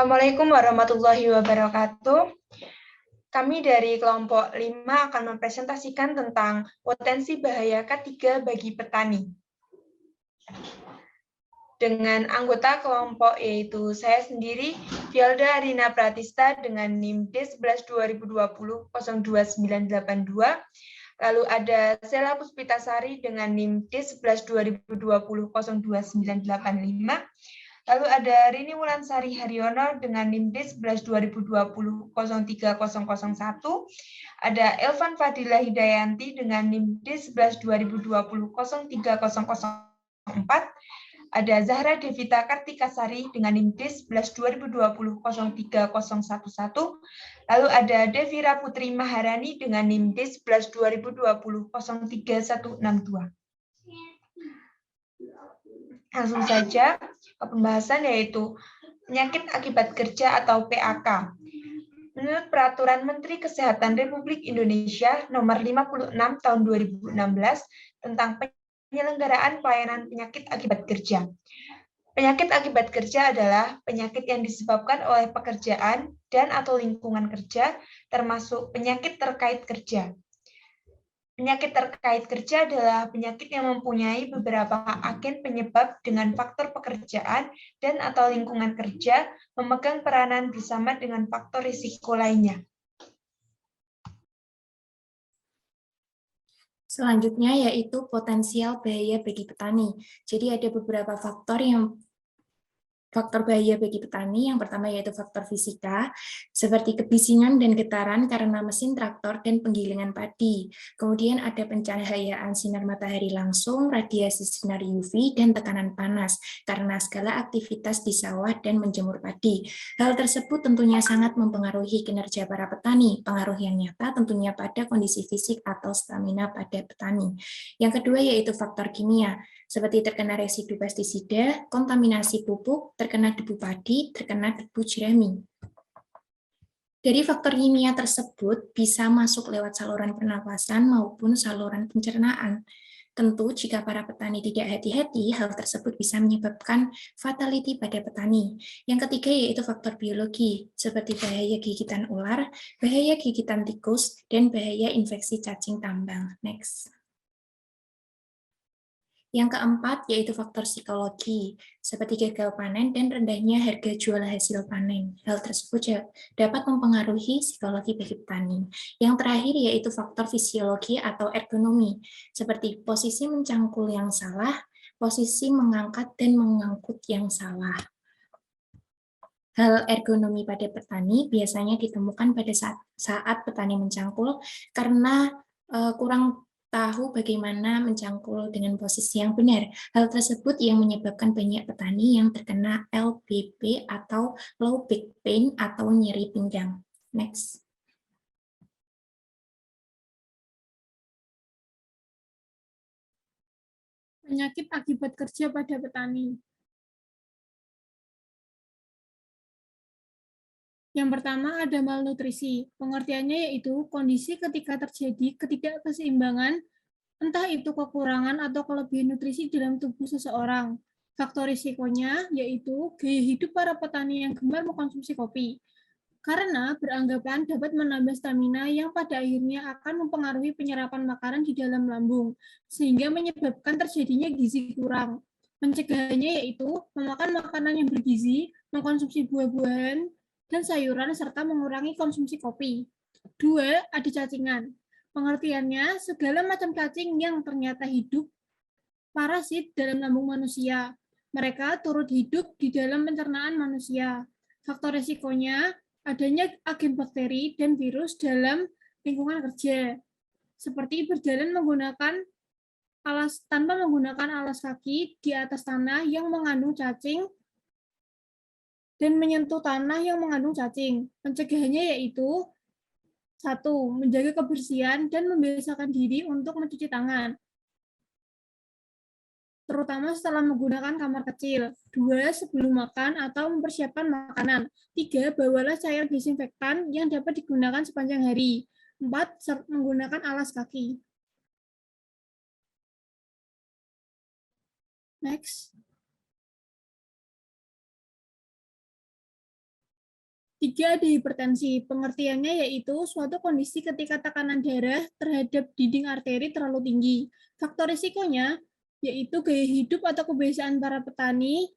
Assalamualaikum warahmatullahi wabarakatuh. Kami dari kelompok 5 akan mempresentasikan tentang potensi bahaya K3 bagi petani. Dengan anggota kelompok yaitu saya sendiri, Fielda Rina Pratista dengan NIM D11 2020 02982, lalu ada Sela Puspitasari dengan NIM D11 2020 02985, lalu ada Rini Wulansari Haryono dengan NIM D11 2020 03001, ada Elvan Fadila Hidayanti dengan NIM D11 2020 03004, ada Zahra Devita Kartikasari dengan NIM D11 2020 03011, lalu ada Devira Putri Maharani dengan NIM D11 2020 03162. Langsung saja ke pembahasan, yaitu penyakit akibat kerja atau PAK. Menurut Peraturan Menteri Kesehatan Republik Indonesia Nomor 56 Tahun 2016 tentang penyelenggaraan pelayanan penyakit akibat kerja. Penyakit akibat kerja adalah penyakit yang disebabkan oleh pekerjaan dan/atau lingkungan kerja, termasuk penyakit terkait kerja. Penyakit terkait kerja adalah penyakit yang mempunyai beberapa agen penyebab dengan faktor pekerjaan dan/atau lingkungan kerja memegang peranan bersama dengan faktor risiko lainnya. Selanjutnya yaitu potensial bahaya bagi petani. Jadi ada beberapa faktor bahaya bagi petani. Yang pertama yaitu faktor fisika, seperti kebisingan dan getaran karena mesin traktor dan penggilingan padi. Kemudian ada pencahayaan sinar matahari langsung, radiasi sinar UV, dan tekanan panas karena segala aktivitas di sawah dan menjemur padi. Hal tersebut tentunya sangat mempengaruhi kinerja para petani. Pengaruh yang nyata tentunya pada kondisi fisik atau stamina pada petani. Yang kedua yaitu faktor kimia, seperti terkena residu pestisida, kontaminasi pupuk, terkena debu padi, terkena debu jerami. Dari faktor kimia tersebut bisa masuk lewat saluran pernapasan maupun saluran pencernaan. Tentu jika para petani tidak hati-hati, hal tersebut bisa menyebabkan fatality pada petani. Yang ketiga yaitu faktor biologi, seperti bahaya gigitan ular, bahaya gigitan tikus, dan bahaya infeksi cacing tambang. Next. Yang keempat yaitu faktor psikologi, seperti gagal panen dan rendahnya harga jual hasil panen. Hal tersebut dapat mempengaruhi psikologi bagi petani. Yang terakhir yaitu faktor fisiologi atau ergonomi, seperti posisi mencangkul yang salah, posisi mengangkat dan mengangkut yang salah. Hal ergonomi pada petani biasanya ditemukan pada saat petani mencangkul karena kurang tahu bagaimana mencangkul dengan posisi yang benar. Hal tersebut yang menyebabkan banyak petani yang terkena LBP atau low back pain atau nyeri pinggang. Next. Penyakit akibat kerja pada petani. Yang pertama ada malnutrisi. Pengertiannya yaitu kondisi ketika terjadi ketidakkeseimbangan, entah itu kekurangan atau kelebihan nutrisi dalam tubuh seseorang. Faktor risikonya yaitu gaya hidup para petani yang gemar mengkonsumsi kopi, karena beranggapan dapat menambah stamina yang pada akhirnya akan mempengaruhi penyerapan makanan di dalam lambung, sehingga menyebabkan terjadinya gizi kurang. Pencegahannya yaitu memakan makanan yang bergizi, mengkonsumsi buah-buahan, dan sayuran, serta mengurangi konsumsi kopi. 2. Ada cacingan. Pengertiannya, segala macam cacing yang ternyata hidup parasit dalam lambung manusia. Mereka turut hidup di dalam pencernaan manusia. Faktor risikonya, adanya agen bakteri dan virus dalam lingkungan kerja, seperti berjalan tanpa menggunakan alas kaki di atas tanah yang mengandung cacing dan menyentuh tanah yang mengandung cacing. Pencegahannya yaitu 1. Menjaga kebersihan dan membiasakan diri untuk mencuci tangan, terutama setelah menggunakan kamar kecil. 2. Sebelum makan atau mempersiapkan makanan. 3. Bawalah cairan disinfektan yang dapat digunakan sepanjang hari. 4. Menggunakan alas kaki. Next. 3 ada hipertensi. Pengertiannya yaitu suatu kondisi ketika tekanan darah terhadap dinding arteri terlalu tinggi. Faktor risikonya yaitu gaya hidup atau kebiasaan para petani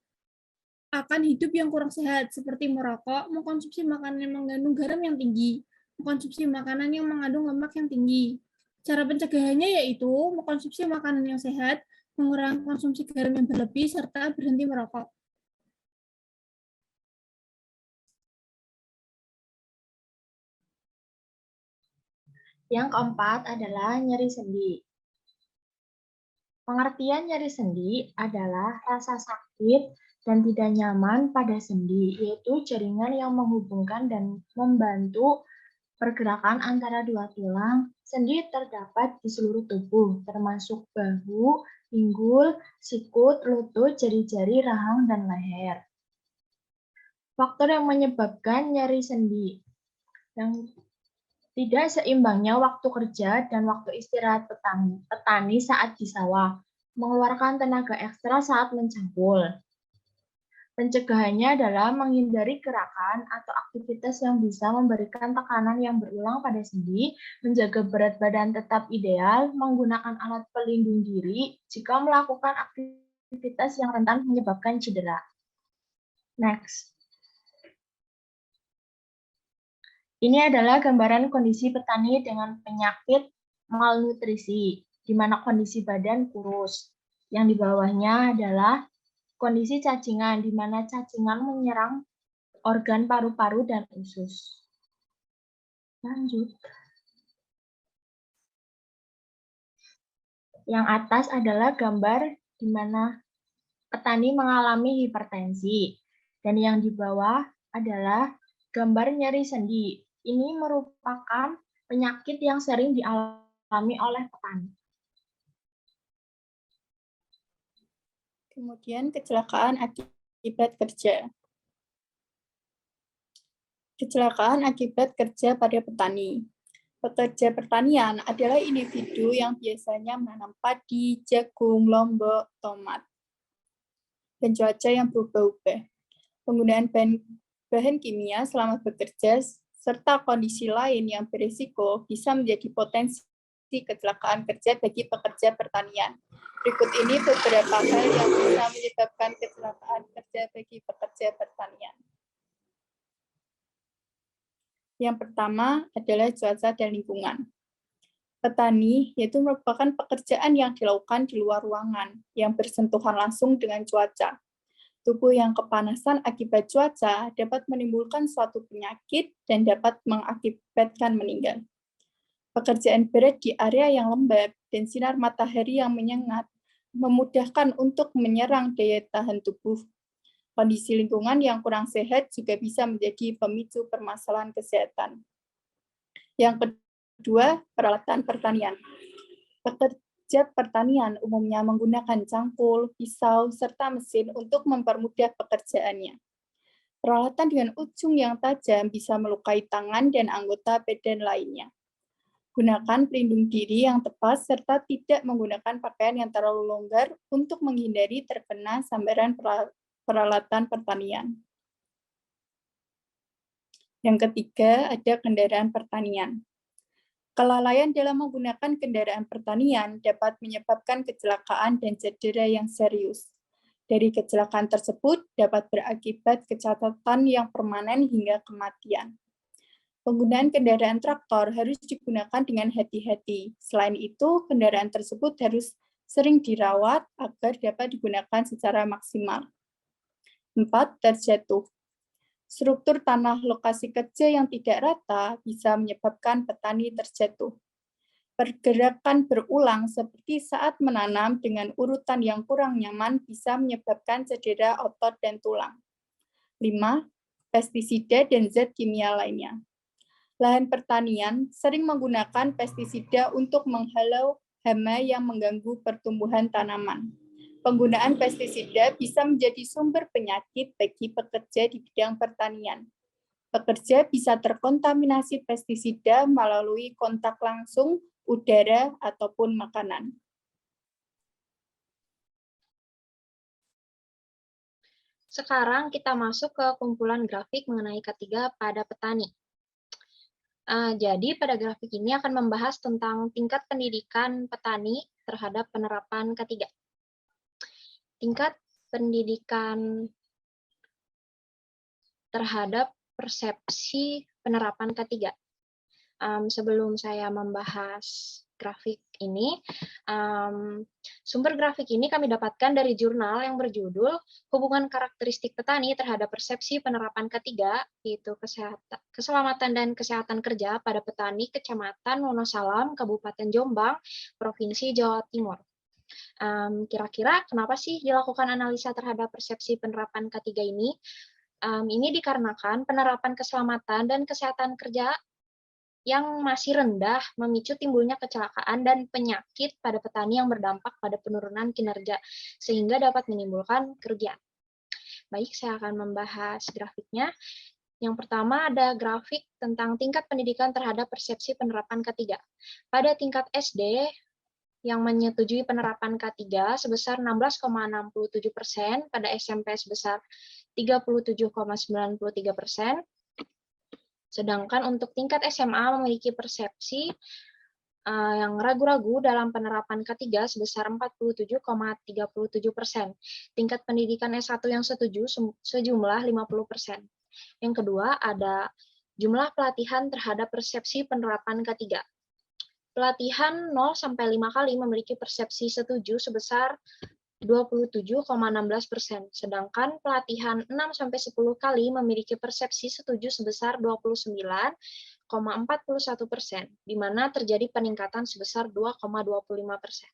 akan hidup yang kurang sehat, seperti merokok, mengkonsumsi makanan yang mengandung garam yang tinggi, mengkonsumsi makanan yang mengandung lemak yang tinggi. Cara pencegahannya yaitu mengkonsumsi makanan yang sehat, mengurangi konsumsi garam yang berlebih, serta berhenti merokok. Yang keempat adalah nyeri sendi. Pengertian nyeri sendi adalah rasa sakit dan tidak nyaman pada sendi, yaitu jaringan yang menghubungkan dan membantu pergerakan antara dua tulang. Sendi terdapat di seluruh tubuh, termasuk bahu, pinggul, sikut, lutut, jari-jari, rahang, dan leher. Faktor yang menyebabkan nyeri sendi. Yang tidak seimbangnya waktu kerja dan waktu istirahat petani saat di sawah, mengeluarkan tenaga ekstra saat mencangkul. Pencegahannya adalah menghindari gerakan atau aktivitas yang bisa memberikan tekanan yang berulang pada sendi, menjaga berat badan tetap ideal, menggunakan alat pelindung diri jika melakukan aktivitas yang rentan menyebabkan cedera. Next. Ini adalah gambaran kondisi petani dengan penyakit malnutrisi, di mana kondisi badan kurus. Yang di bawahnya adalah kondisi cacingan, di mana cacingan menyerang organ paru-paru dan usus. Lanjut. Yang atas adalah gambar di mana petani mengalami hipertensi. Dan yang di bawah adalah gambar nyeri sendi. Ini merupakan penyakit yang sering dialami oleh petani. Kemudian kecelakaan akibat kerja. Kecelakaan akibat kerja pada petani. Pekerja pertanian adalah individu yang biasanya menanam padi, jagung, lombok, tomat, dan cuaca yang berubah-ubah. Penggunaan bahan kimia selama bekerja serta kondisi lain yang berisiko bisa menjadi potensi kecelakaan kerja bagi pekerja pertanian. Berikut ini beberapa hal yang bisa menyebabkan kecelakaan kerja bagi pekerja pertanian. Yang pertama adalah cuaca dan lingkungan. Petani yaitu merupakan pekerjaan yang dilakukan di luar ruangan yang bersentuhan langsung dengan cuaca. Tubuh yang kepanasan akibat cuaca dapat menimbulkan suatu penyakit dan dapat mengakibatkan meninggal. Pekerjaan berat di area yang lembab dan sinar matahari yang menyengat memudahkan untuk menyerang daya tahan tubuh. Kondisi lingkungan yang kurang sehat juga bisa menjadi pemicu permasalahan kesehatan. Yang kedua, peralatan pertanian. Pekerja pertanian umumnya menggunakan cangkul, pisau, serta mesin untuk mempermudah pekerjaannya. Peralatan dengan ujung yang tajam bisa melukai tangan dan anggota badan lainnya. Gunakan pelindung diri yang tepat serta tidak menggunakan pakaian yang terlalu longgar untuk menghindari terkena sambaran peralatan pertanian. Yang ketiga, ada kendaraan pertanian. Kelalaian dalam menggunakan kendaraan pertanian dapat menyebabkan kecelakaan dan cedera yang serius. Dari kecelakaan tersebut dapat berakibat kecacatan yang permanen hingga kematian. Penggunaan kendaraan traktor harus digunakan dengan hati-hati. Selain itu, kendaraan tersebut harus sering dirawat agar dapat digunakan secara maksimal. 4. Terjatuh. Struktur tanah lokasi kerja yang tidak rata bisa menyebabkan petani terjatuh. Pergerakan berulang seperti saat menanam dengan urutan yang kurang nyaman bisa menyebabkan cedera otot dan tulang. 5. Pestisida dan zat kimia lainnya. Lahan pertanian sering menggunakan pestisida untuk menghalau hama yang mengganggu pertumbuhan tanaman. Penggunaan pestisida bisa menjadi sumber penyakit bagi pekerja di bidang pertanian. Pekerja bisa terkontaminasi pestisida melalui kontak langsung, udara, ataupun makanan. Sekarang kita masuk ke kumpulan grafik mengenai K3 pada petani. Jadi pada grafik ini akan membahas tentang tingkat pendidikan petani terhadap penerapan K3. Tingkat pendidikan terhadap persepsi penerapan K3. Sebelum saya membahas grafik ini, sumber grafik ini kami dapatkan dari jurnal yang berjudul Hubungan Karakteristik Petani Terhadap Persepsi Penerapan K3, yaitu Keselamatan dan Kesehatan Kerja pada Petani Kecamatan Wonosalam, Kabupaten Jombang, Provinsi Jawa Timur. Kira-kira kenapa sih dilakukan analisa terhadap persepsi penerapan K3 ini? Ini dikarenakan penerapan keselamatan dan kesehatan kerja yang masih rendah memicu timbulnya kecelakaan dan penyakit pada petani yang berdampak pada penurunan kinerja, sehingga dapat menimbulkan kerugian. Baik, saya akan membahas grafiknya. Yang pertama ada grafik tentang tingkat pendidikan terhadap persepsi penerapan K3. Pada tingkat SD, yang menyetujui penerapan K3 sebesar 16,67%, pada SMP sebesar 37,93%, sedangkan untuk tingkat SMA memiliki persepsi yang ragu-ragu dalam penerapan K3 sebesar 47,37%. Tingkat pendidikan S1 yang setuju sejumlah 50%. Yang kedua ada jumlah pelatihan terhadap persepsi penerapan K3. Pelatihan 0-5 kali memiliki persepsi setuju sebesar 27,16%, sedangkan pelatihan 6-10 kali memiliki persepsi setuju sebesar 29,41%, di mana terjadi peningkatan sebesar 2,25%.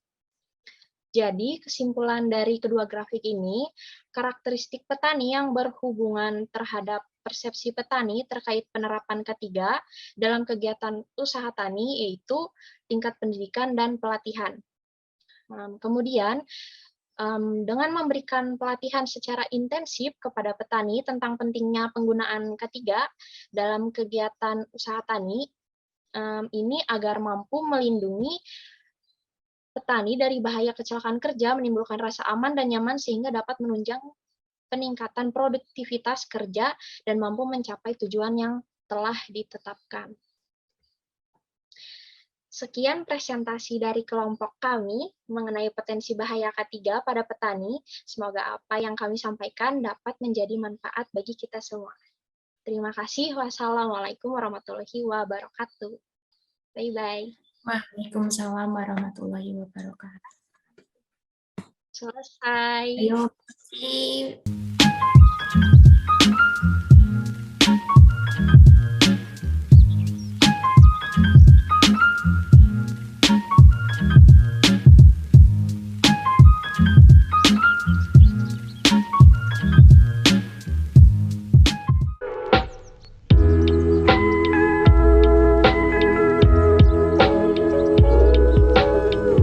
Jadi, kesimpulan dari kedua grafik ini, karakteristik petani yang berhubungan terhadap persepsi petani terkait penerapan K3 dalam kegiatan usaha tani, yaitu tingkat pendidikan dan pelatihan. Kemudian, dengan memberikan pelatihan secara intensif kepada petani tentang pentingnya penggunaan K3 dalam kegiatan usaha tani, ini agar mampu melindungi petani dari bahaya kecelakaan kerja, menimbulkan rasa aman dan nyaman sehingga dapat menunjang peningkatan produktivitas kerja dan mampu mencapai tujuan yang telah ditetapkan. Sekian presentasi dari kelompok kami mengenai potensi bahaya K3 pada petani. Semoga apa yang kami sampaikan dapat menjadi manfaat bagi kita semua. Terima kasih. Wassalamualaikum warahmatullahi wabarakatuh. Bye-bye. Waalaikumsalam warahmatullahi wabarakatuh. Selesai. Ayo,